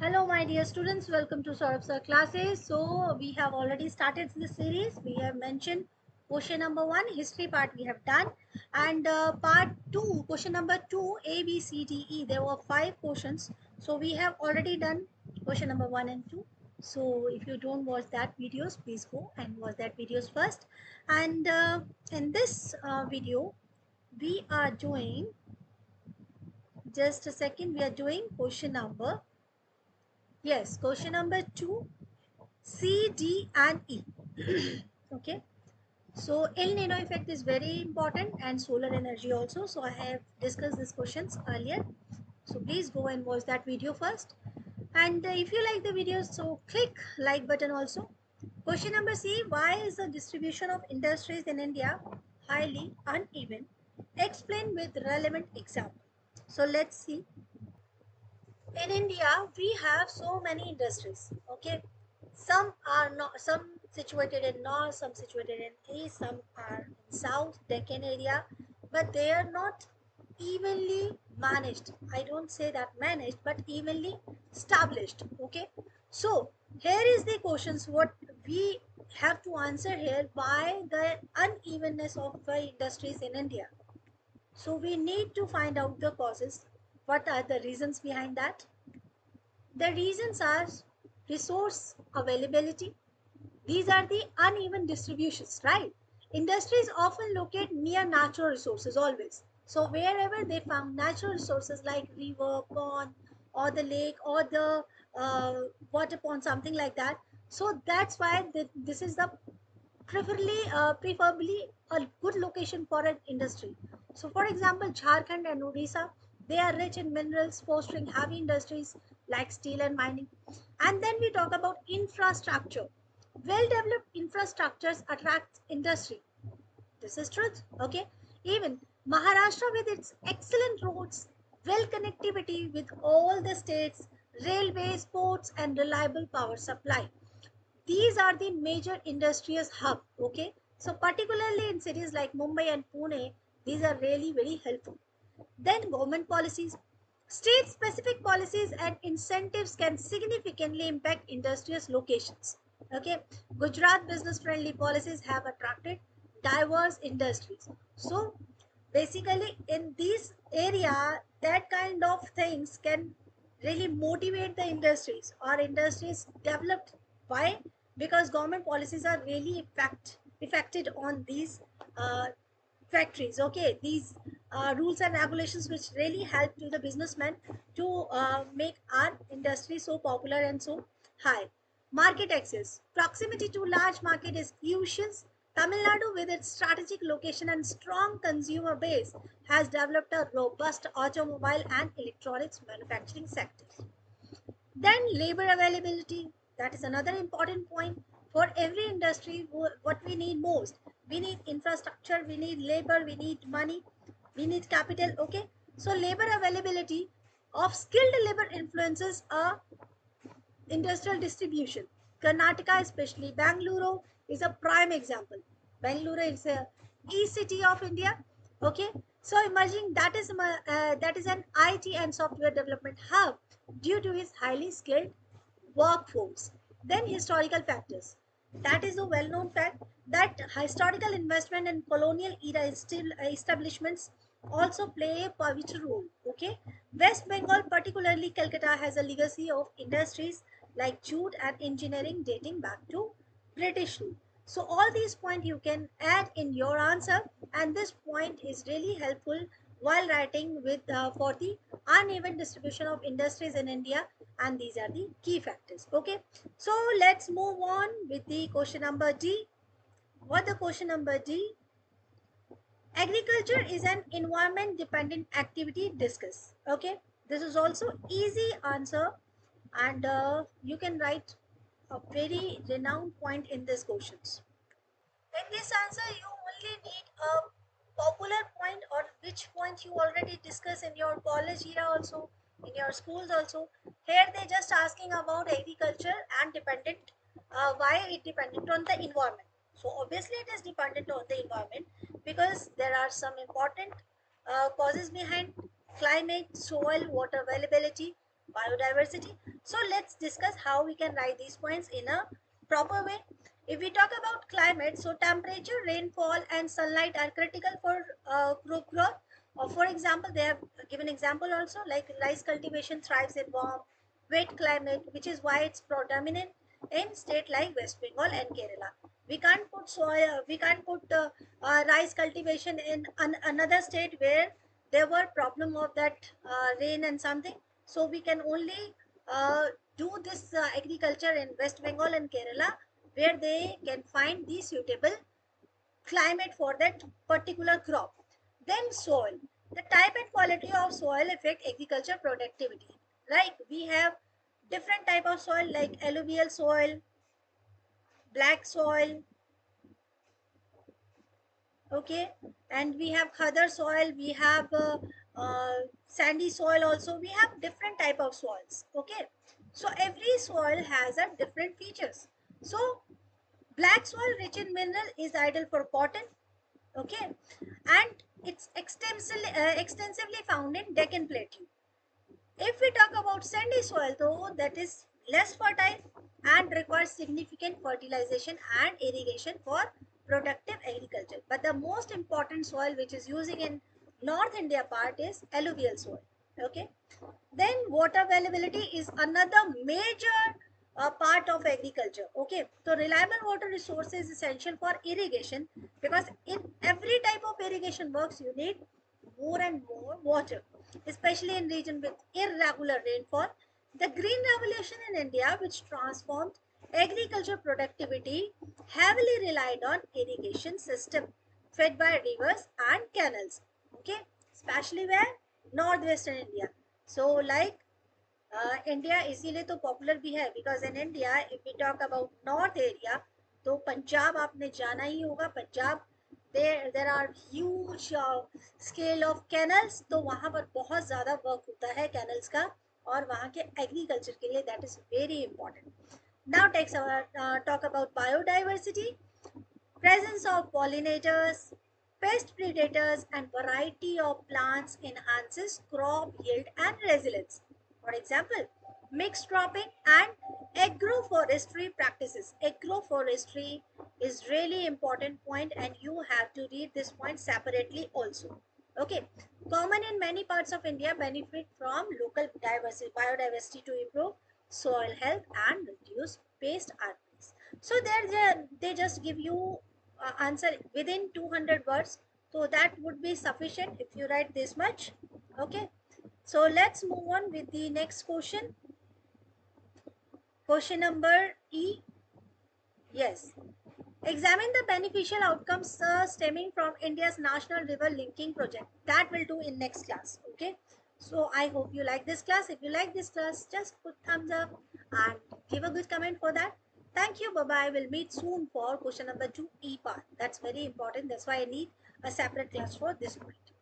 Hello my dear students, welcome to Saurabh Sir classes. So we have already started this series. We have mentioned question number 1, history part we have done, and part 2, question number 2, A, B, C, D, E. There were 5 questions. So we have already done question number 1 and 2. So if you don't watch that videos, please go and watch that videos first. And in this video, we are doing, just a second, we are doing question number, yes, question number 2, C, D, and E. Okay. So El Nino effect is very important and solar energy also. So I have discussed these questions earlier. So please go and watch that video first. And if you like the video, so click like button also. Question number C, why is the distribution of industries in India highly uneven? Explain with relevant example. So let's see. In India, we have so many industries. Okay, some are not, some situated in north, some situated in east, some are in south Deccan area, but they are not evenly managed. I don't say that managed, but evenly established. Okay, so here is the questions what we have to answer here: why the unevenness of the industries in India? So we need to find out the causes. What are the reasons behind that? The reasons are resource availability. These are the uneven distributions, right? Industries often locate near natural resources always. So wherever they found natural resources like river, pond, or the lake, or the water pond, something like that. So that's why this is the preferably a good location for an industry. So for example, Jharkhand and Odisha, they are rich in minerals, fostering heavy industries like steel and mining. And then we talk about infrastructure. Well developed infrastructures attract industry. This is truth. Okay. Even Maharashtra with its excellent roads, well connectivity with all the states, railways, ports, and reliable power supply. These are the major industrial hub. Okay, so particularly in cities like Mumbai and Pune, these are really very helpful. Then government policies, state specific policies and incentives can significantly impact industrial locations. Okay, Gujarat business friendly policies have attracted diverse industries. So basically in this area, that kind of things can really motivate the industries or industries developed. Why? Because government policies are really affected on these factories. Okay, these rules and regulations which really help to the businessmen to make our industry so popular and so high. Market access, proximity to large market is crucial. Tamil Nadu, with its strategic location and strong consumer base, has developed a robust automobile and electronics manufacturing sector. Then labor availability, that is another important point for every industry. What we need most, we need infrastructure, we need labor, we need money, we need capital. Okay, so labor availability of skilled labor influences a industrial distribution. Karnataka, especially Bangalore, is a prime example. Bangalore is a e-city of India. Okay, so emerging, that is an IT and software development hub due to its highly skilled workforce. Then historical factors. That is a well-known fact that historical investment in colonial era establishments also play a pivotal role. Okay, West Bengal, particularly Calcutta, has a legacy of industries like jute and engineering dating back to British rule. So all these points you can add in your answer, and this point is really helpful while writing with for the uneven distribution of industries in India, and these are the key factors. Okay, so let's move on with the question number D. What the question number D? Agriculture is an environment dependent activity. Discuss. Okay, this is also easy answer, and you can write a very renowned point in these questions. In this answer, you only need a popular point or which point you already discussed in your college era also, in your schools also. Here they just asking about agriculture and dependent, why it dependent on the environment. So obviously it is dependent on the environment because there are some important causes behind: climate, soil, water availability, biodiversity. So let's discuss how we can write these points in a proper way. If we talk about climate, so temperature, rainfall, and sunlight are critical for crop growth. Or for example, they have given example also like rice cultivation thrives in warm, wet climate, which is why it's predominant in state like West Bengal and Kerala. We can't put rice cultivation in another state where there were problem of that rain and something. So we can only uh, do this agriculture in West Bengal and Kerala, where they can find the suitable climate for that particular crop. Then soil. The type and quality of soil affect agriculture productivity. Like we have different type of soil like alluvial soil, black soil, okay, and we have other soil, we have sandy soil also, we have different type of soils, okay. So every soil has a different features. So black soil rich in mineral is ideal for cotton, okay, and it's extensively found in Deccan Plateau. If we talk about sandy soil, though, that is less fertile and requires significant fertilization and irrigation for productive agriculture. But the most important soil which is using in North India part is alluvial soil. Okay. Then water availability is another major part of agriculture. Okay. So reliable water resource is essential for irrigation, because in every type of irrigation works you need more and more water, especially in region with irregular rainfall. The green revolution in India, which transformed agriculture productivity, heavily relied on irrigation system fed by rivers and canals. Okay, especially where northwestern India. So like India इसीलिए तो popular भी है because in India if we talk about north area, तो पंजाब आपने जाना ही होगा। Punjab there are huge scale of canals, तो वहाँ पर बहुत ज़्यादा वर्क होता है कैनल्स का, और वहाँ के एग्रीकल्चर के लिए that is very important. Now talk about biodiversity. Presence of pollinators, pest predators, and variety of plants enhances crop yield and resilience. For example, mixed cropping and agroforestry practices. Agroforestry is really important point, and you have to read this point separately also. Okay, common in many parts of India, benefit from local biodiversity to improve soil health and reduce pest outbreaks. So they just give you answer within 200 words, so that would be sufficient if you write this much. Okay, so let's move on with the next question. Question number E. Yes. Examine the beneficial outcomes stemming from India's National River Linking Project. That will do in next class. Okay. So I hope you like this class. If you like this class, just put thumbs up and give a good comment for that. Thank you. Bye bye. We'll meet soon for question number 2 E part. That's very important. That's why I need a separate class for this point.